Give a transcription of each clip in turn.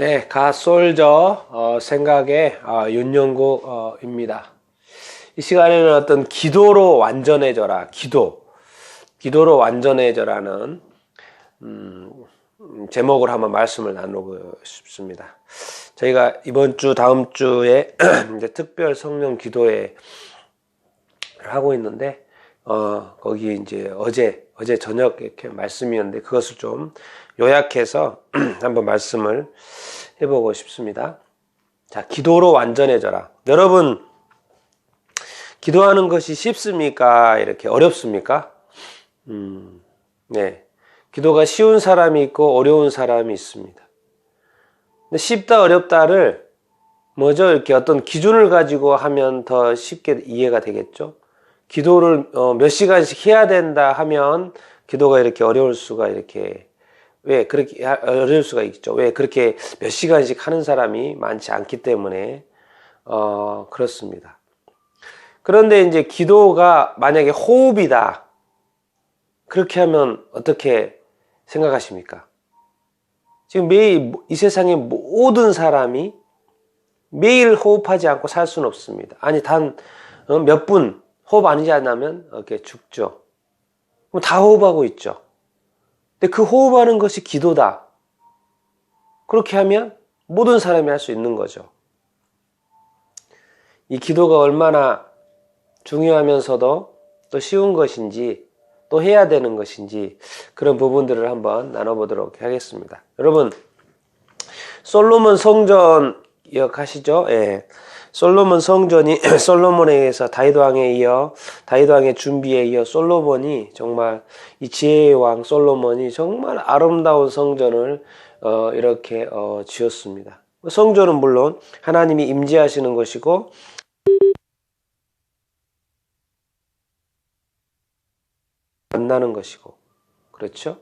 네, 가솔저 생각의 윤영구입니다. 이 시간에는 어떤 기도로 완전해져라, 기도로 완전해져라는 제목을 한번 말씀을 나누고 싶습니다. 저희가 이번 주, 다음 주에 이제 특별 성령 기도회 하고 있는데 거기 이제 어제 저녁 이렇게 말씀이었는데 그것을 좀 요약해서 한번 말씀을 해보고 싶습니다. 자, 기도로 완전해져라. 여러분, 기도하는 것이 쉽습니까? 이렇게 어렵습니까? 네. 기도가 쉬운 사람이 있고 어려운 사람이 있습니다. 근데 쉽다, 어렵다를 이렇게 어떤 기준을 가지고 하면 더 쉽게 이해가 되겠죠? 기도를 몇 시간씩 해야 된다 하면 기도가 이렇게 어려울 수가 왜 그렇게 어려울 수가 있죠? 왜 그렇게 몇 시간씩 하는 사람이 많지 않기 때문에 그렇습니다. 그런데 이제 기도가 만약에 호흡이다. 그렇게 하면 어떻게 생각하십니까? 지금 매일 이 세상의 모든 사람이 매일 호흡하지 않고 살 수는 없습니다. 아니 단 몇 분 호흡 아니지 않으면 이렇게 죽죠. 그럼 다 호흡하고 있죠. 근데 그 호흡하는 것이 기도다. 그렇게 하면 모든 사람이 할 수 있는 거죠. 이 기도가 얼마나 중요하면서도 또 쉬운 것인지 또 해야 되는 것인지 그런 부분들을 한번 나눠보도록 하겠습니다. 여러분, 솔로몬 성전 기억하시죠? 예. 솔로몬 성전이 솔로몬에 의해서 다윗 왕의 준비에 이어 솔로몬이 정말 이 지혜의 왕 솔로몬이 정말 아름다운 성전을 이렇게 지었습니다. 성전은 물론 하나님이 임재하시는 것이고 만나는 것이고 그렇죠?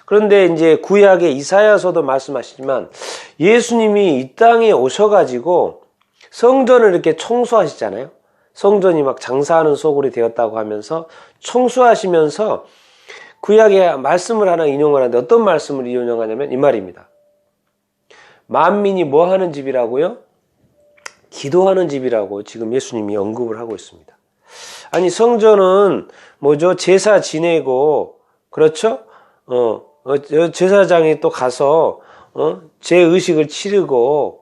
그런데 이제 구약의 이사야서도 말씀하시지만 예수님이 이 땅에 오셔가지고 성전을 이렇게 청소하시잖아요. 성전이 막 장사하는 소굴이 되었다고 하면서 청소하시면서 구약의 말씀을 하나 인용을 하는데 어떤 말씀을 인용하냐면 이 말입니다. 만민이 뭐 하는 집이라고요? 기도하는 집이라고 지금 예수님이 언급을 하고 있습니다. 아니 성전은 제사 지내고 그렇죠? 제사장이 또 가서 제의식을 치르고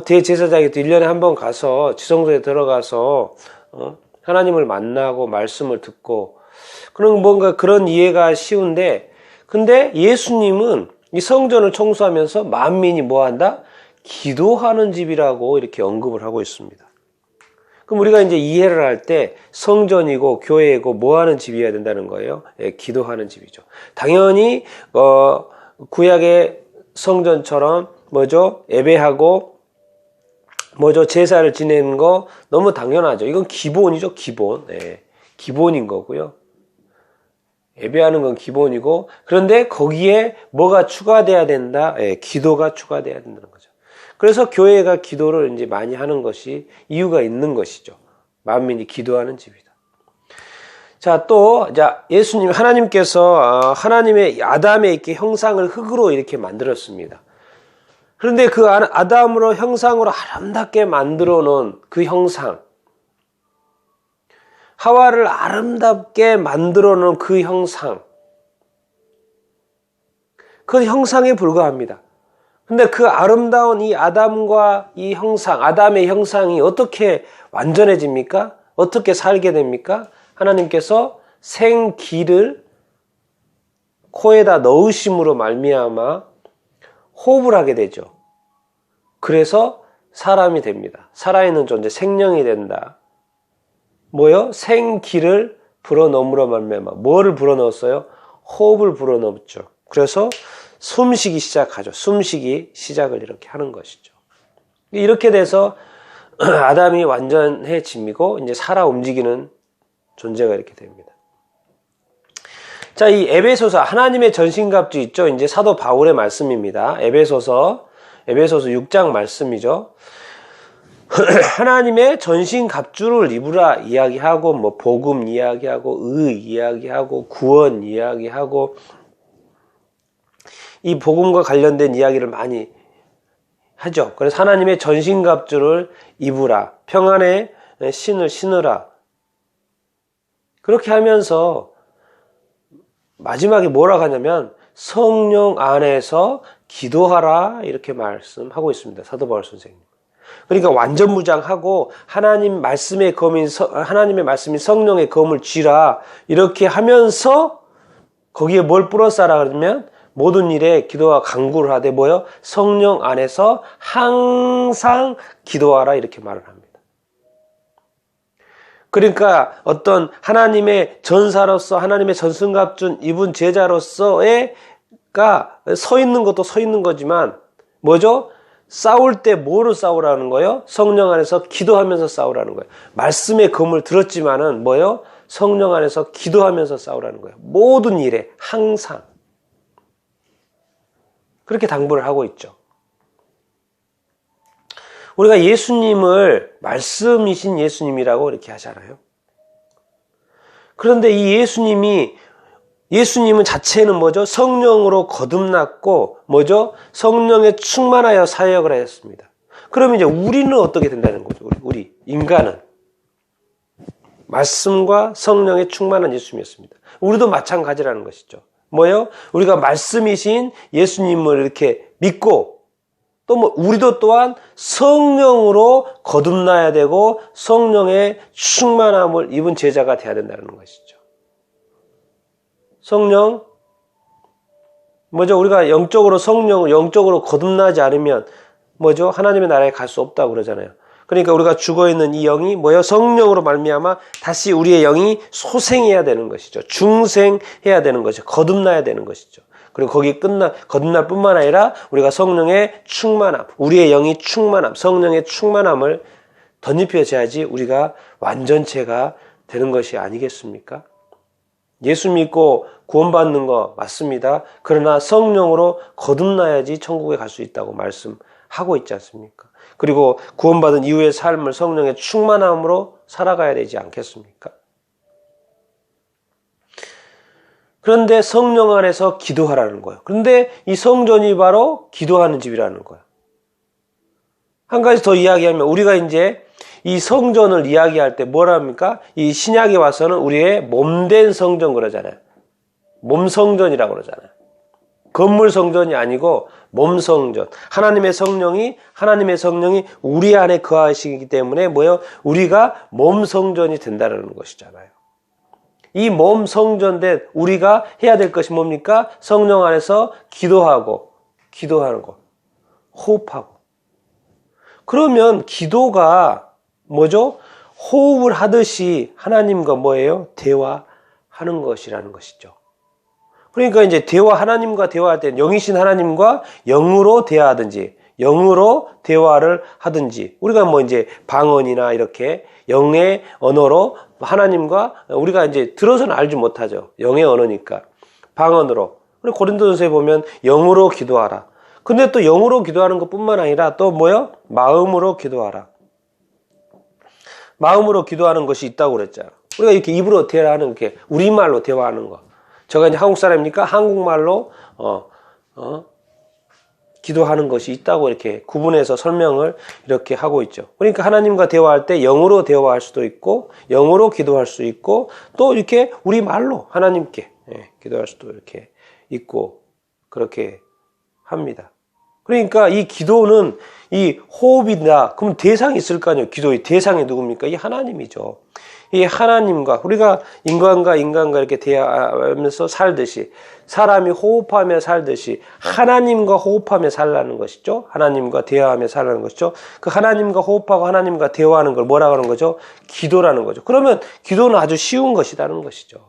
대제사장이 또 1년에 한 번 가서 지성소에 들어가서 하나님을 만나고 말씀을 듣고 그런 뭔가 그런 이해가 쉬운데 근데 예수님은 이 성전을 청소하면서 만민이 뭐 한다? 기도하는 집이라고 이렇게 언급을 하고 있습니다. 그럼 우리가 이제 이해를 할 때 성전이고 교회이고 뭐 하는 집이어야 된다는 거예요? 예, 기도하는 집이죠. 당연히 구약의 성전처럼 예배하고 제사를 지내는 거 너무 당연하죠. 이건 기본이죠, 기본. 예, 기본인 거고요. 예배하는 건 기본이고 그런데 거기에 뭐가 추가돼야 된다? 예, 기도가 추가돼야 된다는 거죠. 그래서 교회가 기도를 이제 많이 하는 것이 이유가 있는 것이죠. 만민이 기도하는 집이다. 자, 예수님, 하나님께서 하나님의 아담의 이렇게 형상을 흙으로 이렇게 만들었습니다. 그런데 그 아담으로 형상으로 아름답게 만들어 놓은 그 형상, 하와를 아름답게 만들어 놓은 그 형상에 불과합니다. 근데 그 아름다운 이 아담과 이 형상, 아담의 형상이 어떻게 완전해집니까? 어떻게 살게 됩니까? 하나님께서 생기를 코에다 넣으심으로 말미암아 호흡을 하게 되죠. 그래서 사람이 됩니다. 살아있는 존재, 생명이 된다. 생기를 불어넣음으로 말미암아. 뭐를 불어넣었어요? 호흡을 불어넣었죠. 그래서 숨쉬기 시작하죠. 숨쉬기 시작을 이렇게 하는 것이죠. 이렇게 돼서 아담이 완전해짐이고 이제 살아 움직이는 존재가 이렇게 됩니다. 자, 이 에베소서 하나님의 전신갑주 있죠. 이제 사도 바울의 말씀입니다. 에베소서 6장 말씀이죠. 하나님의 전신갑주를 입으라 이야기하고 복음 이야기하고 의 이야기하고 구원 이야기하고 이 복음과 관련된 이야기를 많이 하죠. 그래서 하나님의 전신갑주를 입으라. 평안의 신을 신으라. 그렇게 하면서 마지막에 뭐라고 하냐면 성령 안에서 기도하라 이렇게 말씀하고 있습니다. 사도 바울 선생님. 그러니까 완전무장하고 하나님 말씀의 검인 하나님의 말씀이 성령의 검을 쥐라 이렇게 하면서 거기에 뭘 뿌렸사라 그러면 모든 일에 기도와 간구를 하되 뭐요? 성령 안에서 항상 기도하라 이렇게 말을 합니다. 그러니까 어떤 하나님의 전사로서 하나님의 전승갑준 입은 제자로서가 서 있는 것도 서 있는 거지만 뭐죠? 싸울 때 뭐로 싸우라는 거예요? 성령 안에서 기도하면서 싸우라는 거예요. 말씀의 검을 들었지만은 뭐예요? 성령 안에서 기도하면서 싸우라는 거예요. 모든 일에 항상 그렇게 당부를 하고 있죠. 우리가 예수님을 말씀이신 예수님이라고 이렇게 하잖아요. 그런데 이 예수님은 자체는 뭐죠? 성령으로 거듭났고 뭐죠? 성령에 충만하여 사역을 하였습니다. 그러면 이제 우리는 어떻게 된다는 거죠? 우리 인간은 말씀과 성령에 충만한 예수님이었습니다. 우리도 마찬가지라는 것이죠. 뭐예요? 우리가 말씀이신 예수님을 이렇게 믿고 또 뭐 우리도 또한 성령으로 거듭나야 되고 성령의 충만함을 입은 제자가 되어야 된다는 것이죠. 성령 뭐죠? 우리가 영적으로 거듭나지 않으면 뭐죠? 하나님의 나라에 갈 수 없다고 그러잖아요. 그러니까 우리가 죽어있는 이 영이 뭐예요? 성령으로 말미암아 다시 우리의 영이 소생해야 되는 것이죠. 중생해야 되는 것이죠. 거듭나야 되는 것이죠. 그리고 거기 거듭날 뿐만 아니라 우리가 성령의 충만함, 우리의 영이 충만함, 성령의 충만함을 덧입혀져야지 우리가 완전체가 되는 것이 아니겠습니까? 예수 믿고 구원받는 거 맞습니다. 그러나 성령으로 거듭나야지 천국에 갈 수 있다고 말씀하고 있지 않습니까? 그리고 구원받은 이후의 삶을 성령의 충만함으로 살아가야 되지 않겠습니까? 그런데 성령 안에서 기도하라는 거예요. 그런데 이 성전이 바로 기도하는 집이라는 거예요. 한 가지 더 이야기하면 우리가 이제 이 성전을 이야기할 때 뭐라 합니까? 이 신약에 와서는 우리의 몸된 성전 그러잖아요. 몸성전이라고 그러잖아요. 건물 성전이 아니고 몸성전. 하나님의 성령이 우리 안에 거하시기 때문에 뭐예요? 우리가 몸성전이 된다는 것이잖아요. 이 몸성전된 우리가 해야 될 것이 뭡니까? 성령 안에서 기도하는 것. 호흡하고. 그러면 기도가 뭐죠? 호흡을 하듯이 하나님과 뭐예요? 대화하는 것이라는 것이죠. 그러니까 이제 하나님과 대화할 때는 영이신 하나님과 영으로 대화하든지, 영으로 대화를 하든지, 우리가 뭐 이제 방언이나 이렇게 영의 언어로 하나님과 우리가 이제 들어서는 알지 못하죠. 영의 언어니까. 방언으로. 그리고 고린도전서에 보면 영으로 기도하라. 근데 또 영으로 기도하는 것뿐만 아니라 또 뭐요? 마음으로 기도하라. 마음으로 기도하는 것이 있다고 그랬잖아요. 우리가 이렇게 입으로 대화하는 이렇게 우리말로 대화하는 거. 제가 이제 한국 사람이니까 한국말로 기도하는 것이 있다고 이렇게 구분해서 설명을 이렇게 하고 있죠. 그러니까 하나님과 대화할 때 영으로 대화할 수도 있고 영으로 기도할 수 있고 또 이렇게 우리말로 하나님께 기도할 수도 이렇게 있고 그렇게 합니다. 그러니까 이 기도는 이 호흡이다. 그럼 대상이 있을 거 아니에요. 기도의 대상이 누굽니까? 이 하나님이죠. 이 하나님과 우리가 인간과 이렇게 대화하면서 살듯이 사람이 호흡하며 살듯이 하나님과 호흡하며 살라는 것이죠. 하나님과 대화하며 살라는 것이죠. 그 하나님과 호흡하고 하나님과 대화하는 걸 뭐라고 하는 거죠? 기도라는 거죠. 그러면 기도는 아주 쉬운 것이라는 것이죠.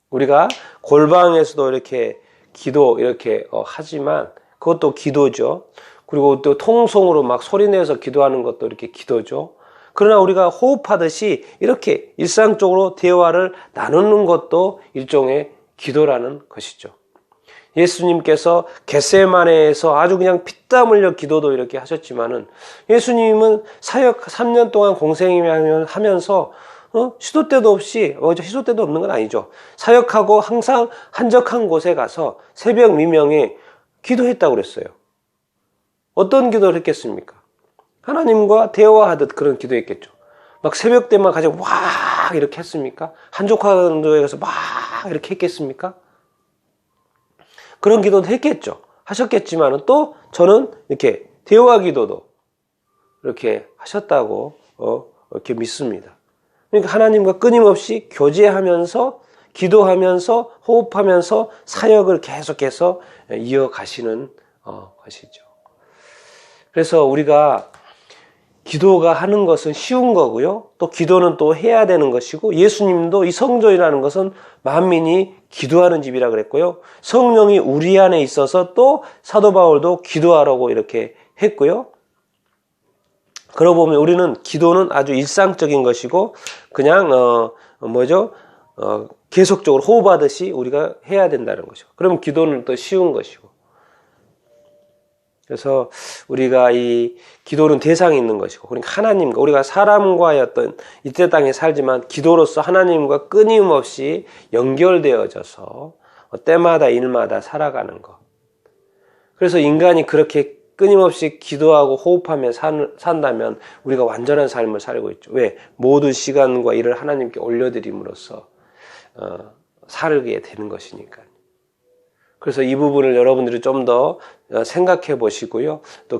우리가 골방에서도 이렇게 기도 이렇게 하지만 그것도 기도죠. 그리고 또 통성으로 막 소리내서 기도하는 것도 이렇게 기도죠. 그러나 우리가 호흡하듯이 이렇게 일상적으로 대화를 나누는 것도 일종의 기도라는 것이죠. 예수님께서 겟세마네에서 아주 그냥 피땀 흘려 기도도 이렇게 하셨지만은 예수님은 사역 3년 동안 공생하면서 시도 때도 없이 시도 때도 없는 건 아니죠. 사역하고 항상 한적한 곳에 가서 새벽 미명에 기도했다고 그랬어요. 어떤 기도를 했겠습니까? 하나님과 대화하듯 그런 기도했겠죠. 막 새벽 때만 가지고 와 이렇게 했습니까? 한족하도에 가서 막 이렇게 했겠습니까? 그런 기도도 했겠죠. 하셨겠지만은 또 저는 이렇게 대화 기도도 이렇게 하셨다고 이렇게 믿습니다. 그러니까 하나님과 끊임없이 교제하면서 기도하면서 호흡하면서 사역을 계속해서 이어가시는 것이죠. 그래서 우리가 기도가 하는 것은 쉬운 거고요. 또 기도는 또 해야 되는 것이고 예수님도 이 성전이라는 것은 만민이 기도하는 집이라 그랬고요. 성령이 우리 안에 있어서 또 사도 바울도 기도하라고 이렇게 했고요. 그러고 보면 우리는 기도는 아주 일상적인 것이고 그냥 계속적으로 호흡하듯이 우리가 해야 된다는 것이고 그러면 기도는 또 쉬운 것이고 그래서 우리가 이 기도는 대상이 있는 것이고 그러니까 하나님과 우리가 사람과의 어떤 이때 땅에 살지만 기도로서 하나님과 끊임없이 연결되어져서 때마다 일마다 살아가는 것. 그래서 인간이 그렇게 끊임없이 기도하고 호흡하며 산다면 우리가 완전한 삶을 살고 있죠. 왜? 모든 시간과 일을 하나님께 올려드림으로써 살게 되는 것이니까요. 그래서 이 부분을 여러분들이 좀 더 생각해 보시고요. 또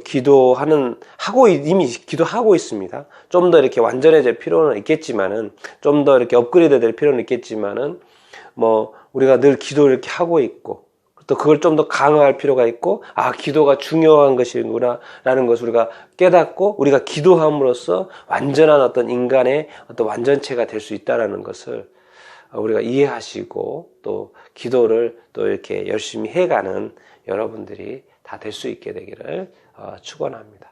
이미 기도하고 있습니다. 좀 더 이렇게 완전해질 필요는 있겠지만은, 좀 더 이렇게 업그레이드 될 필요는 있겠지만은, 우리가 늘 기도를 이렇게 하고 있고, 또 그걸 좀 더 강화할 필요가 있고, 기도가 중요한 것이구나, 라는 것을 우리가 깨닫고, 우리가 기도함으로써 완전한 어떤 인간의 어떤 완전체가 될 수 있다라는 것을 우리가 이해하시고 또 기도를 또 이렇게 열심히 해가는 여러분들이 다 될 수 있게 되기를 축원합니다.